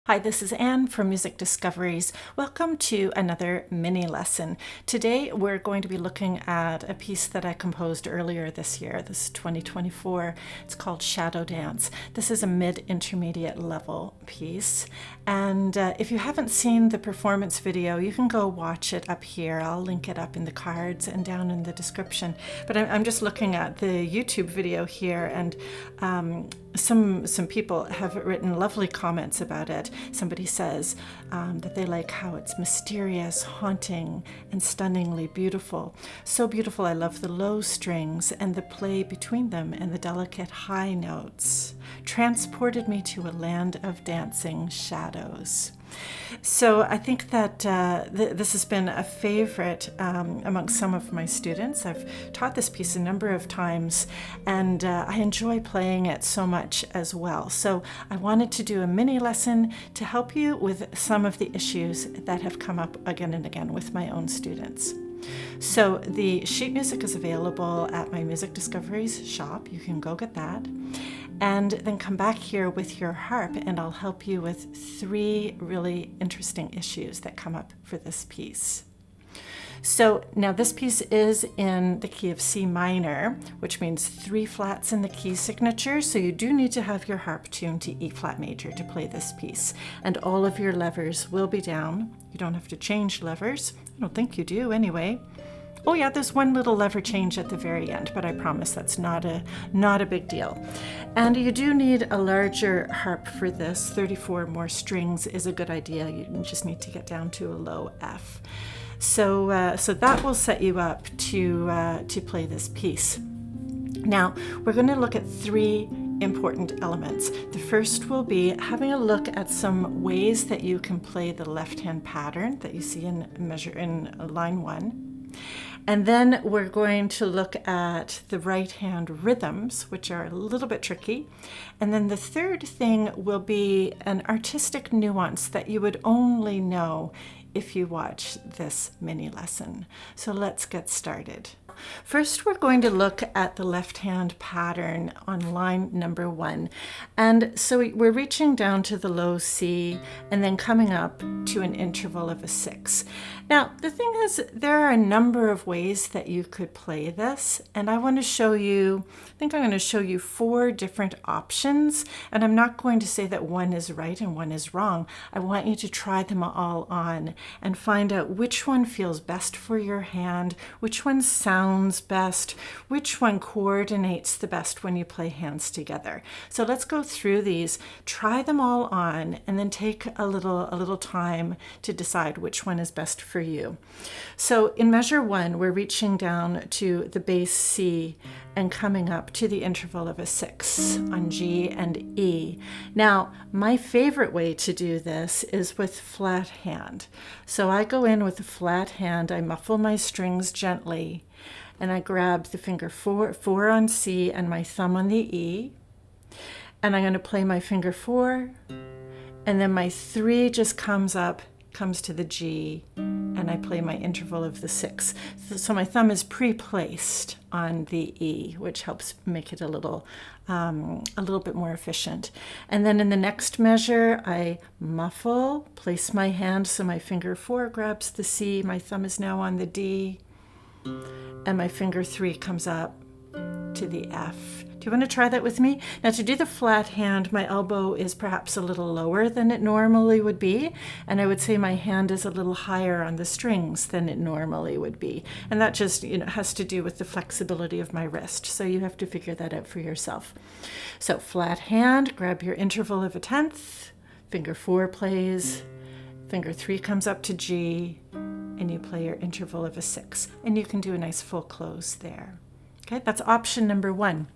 Hi, this is Anne from Music Discoveries. Welcome to another mini lesson. Today we're going to be looking at a piece that I composed earlier this year, this is 2024. It's called Shadow Dance. This is a mid-intermediate level piece. And if you haven't seen the performance video, you can go watch it up here. I'll link it up in the cards and down in the description. But I'm just looking at the YouTube video here, and some people have written lovely comments about it. Somebody says that they like how it's mysterious, haunting, and stunningly beautiful. So beautiful, I love the low strings and the play between them and the delicate high notes. Transported me to a land of dancing shadows. So I think that this has been a favorite amongst some of my students. I've taught this piece a number of times, and I enjoy playing it so much as well. So I wanted to do a mini lesson to help you with some of the issues that have come up again and again with my own students. So the sheet music is available at my Music Discoveries shop. You can go get that. And then come back here with your harp, and I'll help you with 3 really interesting issues that come up for this piece. So now this piece is in the key of C minor, which means 3 flats in the key signature. So you do need to have your harp tuned to E flat major to play this piece. And all of your levers will be down. You don't have to change levers. I don't think you do anyway. Oh yeah, there's one little lever change at the very end, but I promise that's not a big deal. And you do need a larger harp for this. 34 more strings is a good idea. You just need to get down to a low F. So that will set you up to play this piece. Now, we're going to look at 3 important elements. The first will be having a look at some ways that you can play the left-hand pattern that you see in line 1. And then we're going to look at the right-hand rhythms, which are a little bit tricky. And then the third thing will be an artistic nuance that you would only know if you watch this mini lesson. So let's get started. First, we're going to look at the left-hand pattern on line number 1. And so we're reaching down to the low C and then coming up to an interval of a 6. Now, the thing is, there are a number of ways that you could play this, and I want to show you, I think I'm going to show you 4 different options, and I'm not going to say that one is right and one is wrong. I want you to try them all on and find out which one feels best for your hand, which one sounds best, which one coordinates the best when you play hands together. So let's go through these, try them all on, and then take a little time to decide which one is best for you. So in measure 1, we're reaching down to the bass C and coming up to the interval of a 6 on G and E. Now, my favorite way to do this is with flat hand. So I go in with a flat hand, I muffle my strings gently, and I grab the finger 4 on C and my thumb on the E, and I'm going to play my finger 4, and then my 3 just comes to the G, and I play my interval of the 6. So my thumb is pre-placed on the E, which helps make it a little bit more efficient. And then in the next measure, I muffle, place my hand so my finger 4 grabs the C, my thumb is now on the D, and my finger 3 comes up to the F. Do you want to try that with me? Now, to do the flat hand, my elbow is perhaps a little lower than it normally would be, and I would say my hand is a little higher on the strings than it normally would be. And that just has to do with the flexibility of my wrist, so you have to figure that out for yourself. So flat hand, grab your interval of a 10th, finger 4 plays, finger 3 comes up to G, and you play your interval of a 6. And you can do a nice full close there. Okay, that's option number 1.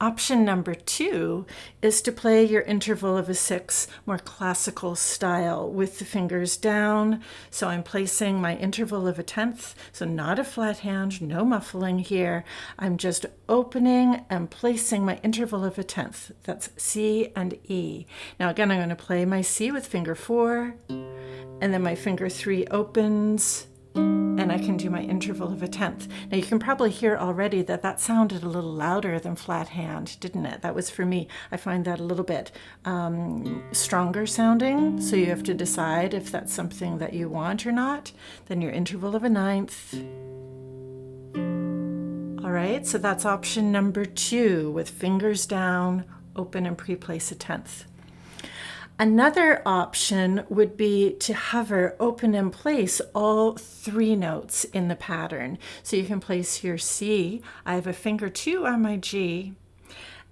Option number 2 is to play your interval of a 6 more classical style with the fingers down. So I'm placing my interval of a 10th, so not a flat hand, no muffling here. I'm just opening and placing my interval of a 10th. That's C and E. Now again, I'm going to play my C with finger 4, and then my finger 3 opens, and I can do my interval of a tenth. Now you can probably hear already that that sounded a little louder than flat hand, didn't it? That was for me. I find that a little bit stronger sounding, so you have to decide if that's something that you want or not. Then your interval of a ninth. All right, so that's option number 2, with fingers down, open and pre-place a tenth. Another option would be to hover, open, and place all 3 notes in the pattern. So you can place your C. I have a finger 2 on my G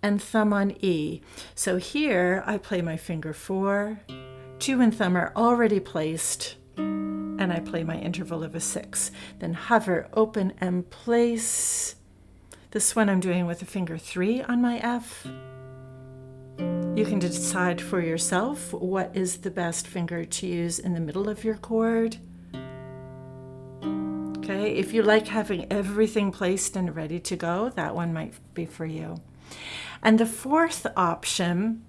and thumb on E. So here I play my finger 4, 2 and thumb are already placed, and I play my interval of a 6. Then hover, open, and place. This one I'm doing with a finger 3 on my F. You can decide for yourself what is the best finger to use in the middle of your chord. Okay, if you like having everything placed and ready to go, that one might be for you. And the 4th option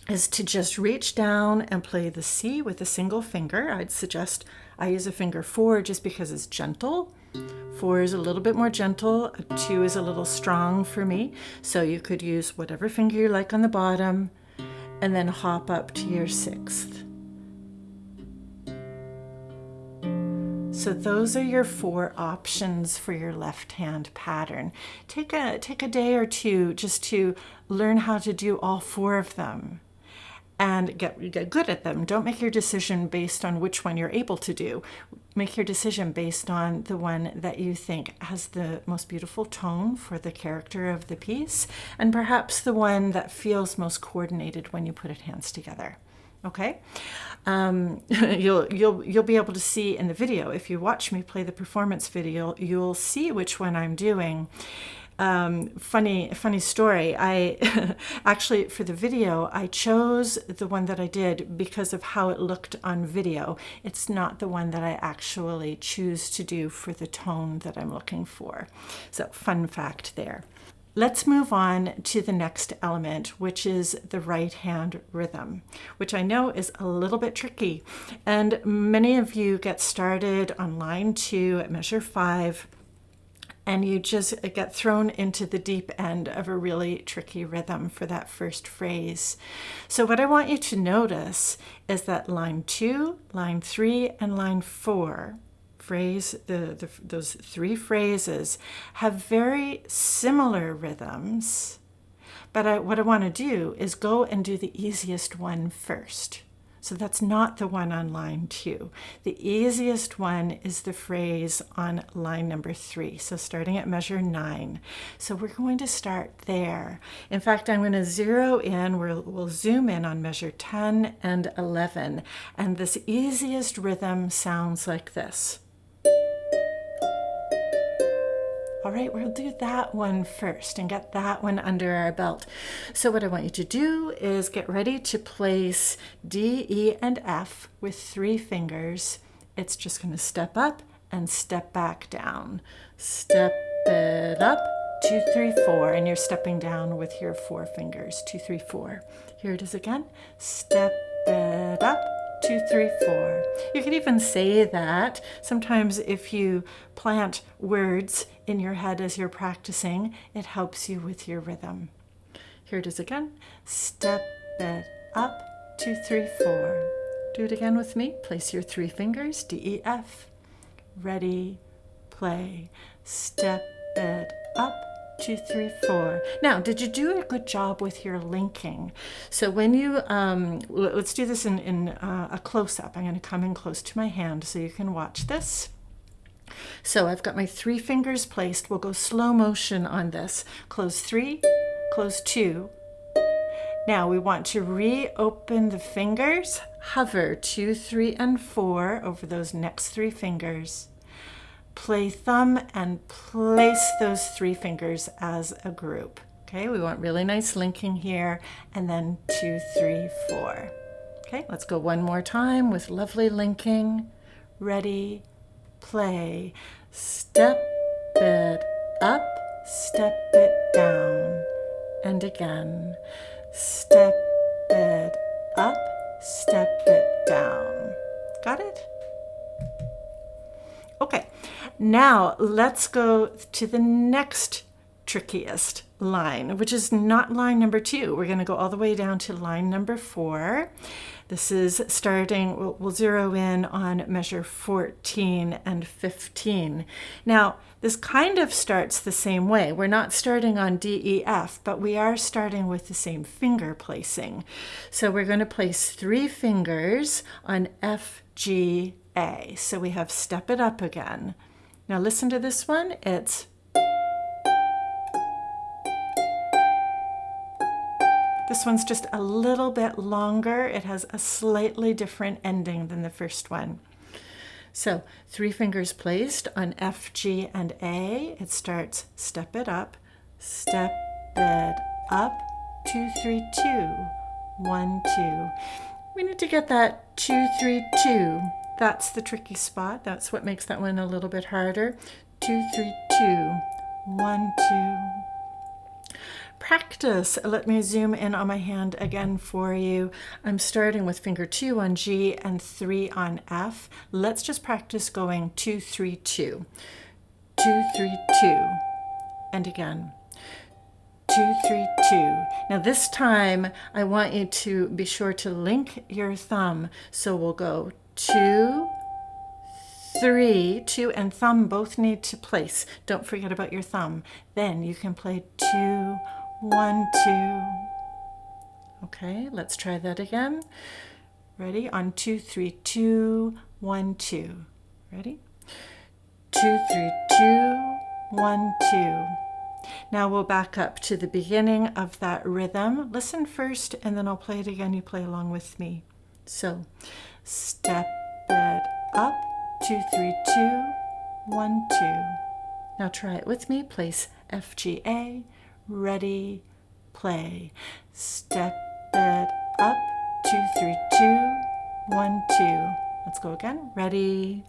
is to just reach down and play the C with a single finger. I'd suggest I use a finger 4 just because it's gentle. 4 is a little bit more gentle, 2 is a little strong for me. So you could use whatever finger you like on the bottom, and then hop up to your 6th. So those are your 4 options for your left hand pattern. Take a day or two just to learn how to do all 4 of them and get good at them. Don't make your decision based on which one you're able to do. Make your decision based on the one that you think has the most beautiful tone for the character of the piece, and perhaps the one that feels most coordinated when you put it hands together. Okay, you'll be able to see in the video, if you watch me play the performance video, you'll see which one I'm doing. Funny story. I actually, for the video, I chose the one that I did because of how it looked on video. It's not the one that I actually choose to do for the tone that I'm looking for. So fun fact there. Let's move on to the next element, which is the right hand rhythm, which I know is a little bit tricky. And many of you get started on line 2 at measure 5, and you just get thrown into the deep end of a really tricky rhythm for that first phrase. So what I want you to notice is that line 2, line 3, and line 4 phrase, those 3 phrases have very similar rhythms, but what I want to do is go and do the easiest one first. So that's not the one on line 2. The easiest one is the phrase on line number 3. So starting at measure 9. So we're going to start there. In fact, I'm going to zero in, we'll zoom in on measure 10 and 11. And this easiest rhythm sounds like this. All right, we'll do that one first and get that one under our belt. So what I want you to do is get ready to place D, E, and F with 3 fingers. It's just going to step up and step back down. Step it up, 2, 3, 4, and you're stepping down with your 4 fingers, 2, 3, 4. Here it is again. Step it up, 2, 3, 4. You can even say that. Sometimes if you plant words in your head as you're practicing, it helps you with your rhythm. Here it is again. Step it up, 2, 3, 4. Do it again with me. Place your 3 fingers, D, E, F. Ready, play. Step it up, 2, 3, 4. Now, did you do a good job with your linking? So when you, let's do this in a close-up. I'm going to come in close to my hand so you can watch this. So I've got my 3 fingers placed. We'll go slow motion on this. Close 3, close 2. Now we want to reopen the fingers. Hover 2, 3, and 4 over those next 3 fingers. Play thumb and place those 3 fingers as a group. Okay, we want really nice linking here, and then 2, 3, 4. Okay, let's go one more time with lovely linking. Ready, play. Step it up, step it down, and again. Step it up, step it down. Got it? Okay. Now let's go to the next trickiest line, which is not line number 2. We're going to go all the way down to line number 4. This is starting, we'll zero in on measure 14 and 15. Now, this kind of starts the same way. We're not starting on D, E, F, but we are starting with the same finger placing. So we're going to place 3 fingers on F, G, A. So we have step it up again. Now listen to this one. It's this one's just a little bit longer. It has a slightly different ending than the first one. So 3 fingers placed on F, G, and A. It starts step it up, 2, 3, 2, 1, 2. We need to get that 2, 3, 2. That's the tricky spot. That's what makes that one a little bit harder. 2, 3, 2, 1, 2. Practice. Let me zoom in on my hand again for you. I'm starting with finger 2 on G and 3 on F. Let's just practice going 2, 3, 2. 2, 3, 2. And again. 2, 3, 2. Now this time I want you to be sure to link your thumb. So we'll go 2, 3, 2, and thumb both need to place. Don't forget about your thumb. Then you can play 2, 1, 2. Okay, let's try that again. Ready? On 2, 3, 2, 1, 2. Ready? 2, 3, 2, 1, 2. Now we'll back up to the beginning of that rhythm. Listen first, and then I'll play it again. You play along with me. So, step it up, 2, 3, 2, 1, 2. Now try it with me. Place F, G, A. Ready, play. Step it up, 2, 3, 2, 1, 2. Let's go again. Ready,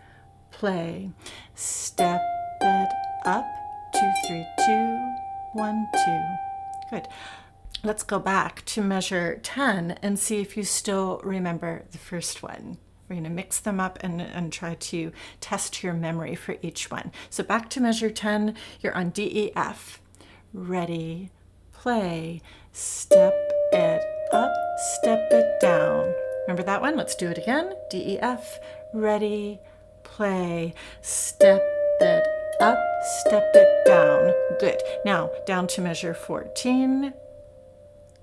play. Step it up, 2, 3, 2, 1, 2. Good. Let's go back to measure 10 and see if you still remember the first one. We're going to mix them up and try to test your memory for each one. So back to measure 10, you're on D, E, F. Ready, play. Step it up, step it down. Remember that one? Let's do it again. D, E, F. Ready, play. Step it up, step it down. Good. Now down to measure 14.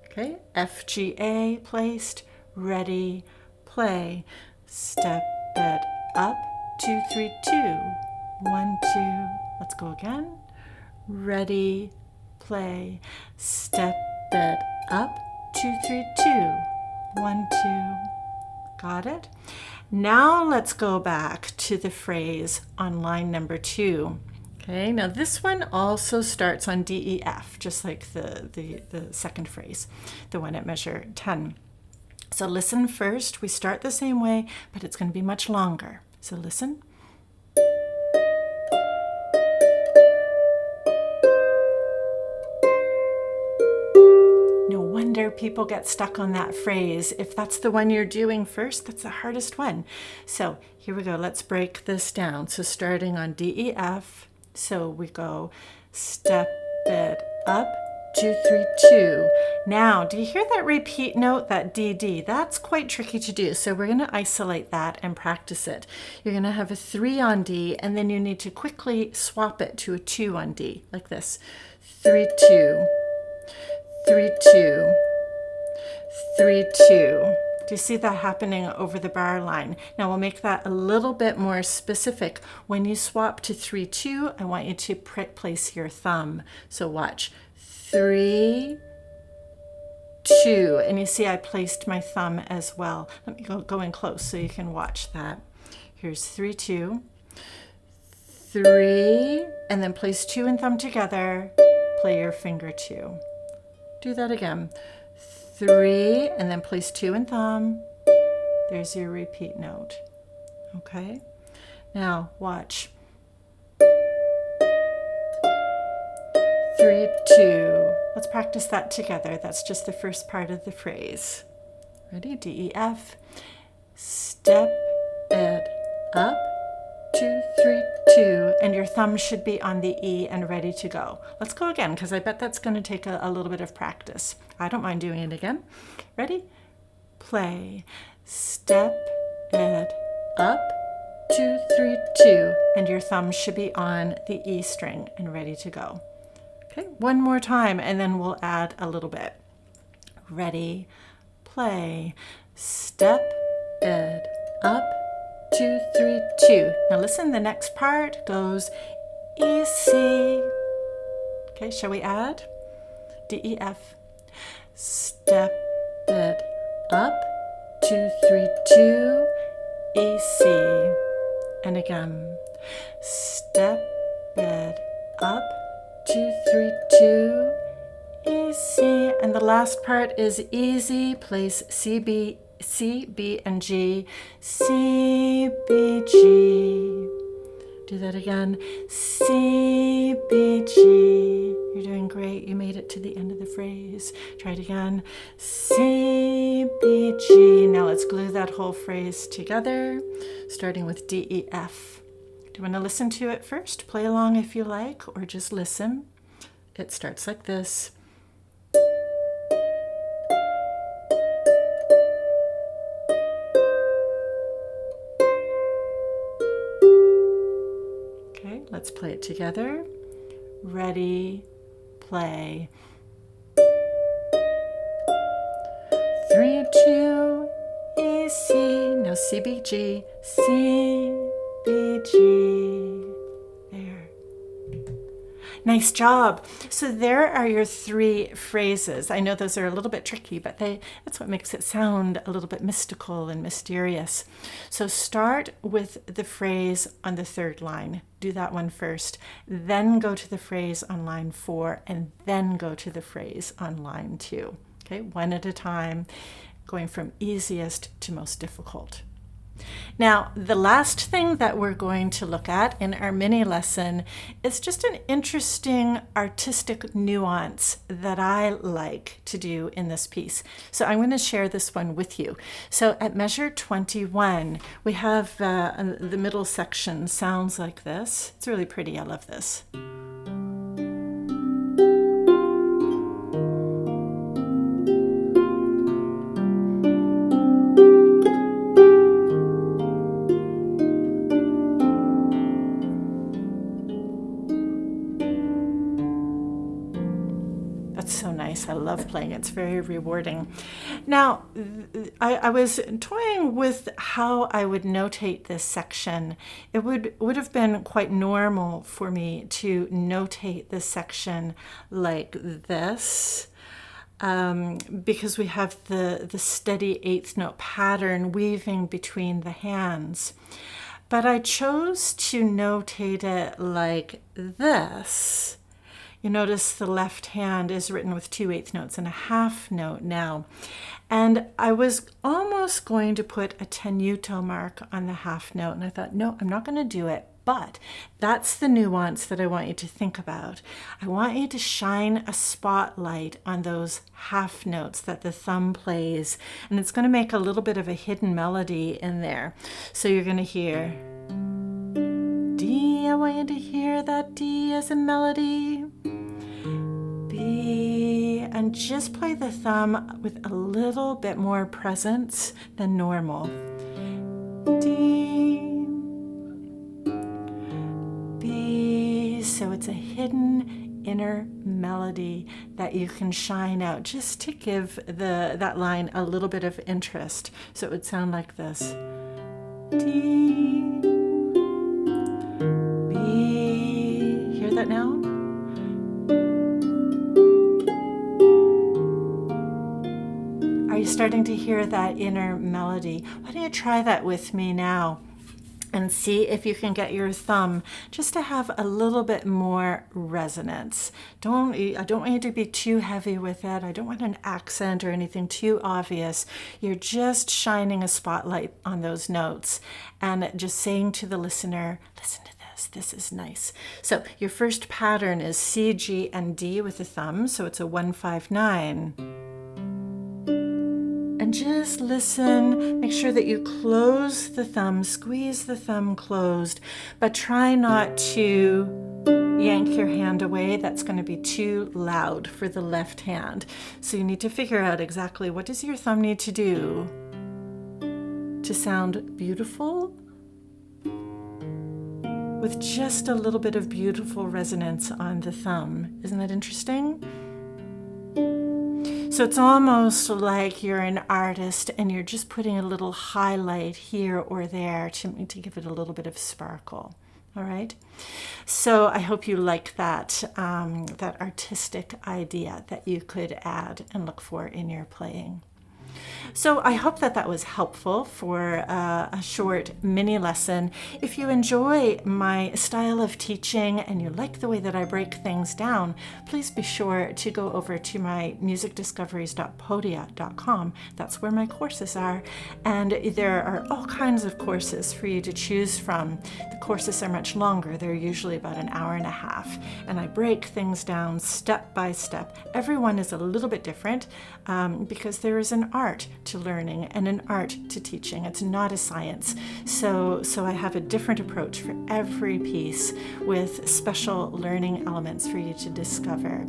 Okay, F, G, A placed. Ready, play. Step it up, 2, 3, 2, 1, 2. Let's go again. Ready, play. Step it up, 2, 3, 2, 1, 2. Got it? Now let's go back to the phrase on line number 2. Okay, now this one also starts on D, E, F, just like the second phrase, the one at measure 10. So listen first. We start the same way, but it's going to be much longer. So listen. No wonder people get stuck on that phrase. If that's the one you're doing first, that's the hardest one. So here we go. Let's break this down. So starting on D, E, F. So we go step it up, 2, 3, 2. Now, do you hear that repeat note, that D, D? That's quite tricky to do. So we're going to isolate that and practice it. You're going to have a 3 on D, and then you need to quickly swap it to a 2 on D, like this. 3, 2, 3, 2, 3, 2. Do you see that happening over the bar line? Now we'll make that a little bit more specific. When you swap to 3, 2, I want you to place your thumb. So watch. 3, 2. And you see I placed my thumb as well. Let me go in close so you can watch that. Here's 3, 2. 3, and then place 2 and thumb together. Play your finger 2. Do that again. 3, and then place 2 and thumb. There's your repeat note. Okay? Now, watch. 3, 2. Let's practice that together. That's just the first part of the phrase. Ready? D, E, F. Step it up, 2, 3, 2, and your thumb should be on the E and ready to go. Let's go again, because I bet that's going to take a little bit of practice. I don't mind doing it again. Ready? Play. Step it up. 2, 3, 2, and your thumb should be on the E string and ready to go. Okay, one more time, and then we'll add a little bit. Ready? Play. Step it up. 2, 3, 2. Now listen, the next part goes E, C. Okay, shall we add? D, E, F. Step it up. 2, 3, 2. E, C. And again. Step it up. 2, 3, 2. E, C. And the last part is easy. Place C, B, and G. C, B, G. Do that again. C, B, G. You're doing great. You made it to the end of the phrase. Try it again. C, B, G. Now let's glue that whole phrase together, starting with D, E, F. Do you want to listen to it first? Play along if you like, or just listen. It starts like this. Okay, let's play it together. Ready, play. 3, 2, E, C. Now C, B, G. C, B, G. There. Nice job. So there are your 3 phrases. I know those are a little bit tricky, but that's what makes it sound a little bit mystical and mysterious. So start with the phrase on the 3rd line. Do that one first. Then go to the phrase on line 4, and then go to the phrase on line 2. Okay, one at a time, going from easiest to most difficult. Now, the last thing that we're going to look at in our mini lesson is just an interesting artistic nuance that I like to do in this piece. So I'm going to share this one with you. So at measure 21, we have the middle section sounds like this. It's really pretty. I love this. So nice. I love playing. It's very rewarding. Now, I was toying with how I would notate this section. It would have been quite normal for me to notate this section like this, because we have the steady 8th note pattern weaving between the hands. But I chose to notate it like this. You notice the left hand is written with 2 8th notes and a half note now. And I was almost going to put a tenuto mark on the half note. And I thought, no, I'm not going to do it. But that's the nuance that I want you to think about. I want you to shine a spotlight on those half notes that the thumb plays. And it's going to make a little bit of a hidden melody in there. So you're going to hear D. I want you to hear that D as a melody. B, and just play the thumb with a little bit more presence than normal. D, B, so it's a hidden inner melody that you can shine out just to give that line a little bit of interest. So it would sound like this. D, B, hear that now? Are you starting to hear that inner melody? Why don't you try that with me now and see if you can get your thumb just to have a little bit more resonance. I don't want you to be too heavy with it. I don't want an accent or anything too obvious. You're just shining a spotlight on those notes and just saying to the listener, listen to this. This is nice. So your first pattern is C, G, and D with the thumb. So it's a 1, 5, 9. And just listen. Make sure that you close the thumb, squeeze the thumb closed, but try not to yank your hand away. That's going to be too loud for the left hand. So you need to figure out exactly what does your thumb need to do to sound beautiful, with just a little bit of beautiful resonance on the thumb. Isn't that interesting? So it's almost like you're an artist and you're just putting a little highlight here or there to give it a little bit of sparkle. All right. So I hope you like that, that artistic idea that you could add and look for in your playing. So I hope that that was helpful for a short mini lesson. If you enjoy my style of teaching and you like the way that I break things down, please be sure to go over to my musicdiscoveries.podia.com. That's where my courses are. And there are all kinds of courses for you to choose from. The courses are much longer. They're usually about an hour and a half. And I break things down step by step. Everyone is a little bit different because there is an art to learning and an art to teaching. It's not a science. So I have a different approach for every piece with special learning elements for you to discover.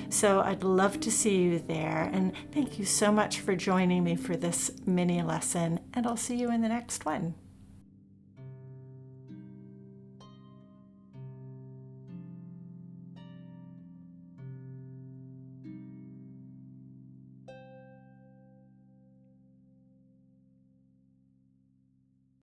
So I'd love to see you there. And thank you so much for joining me for this mini lesson. And I'll see you in the next one.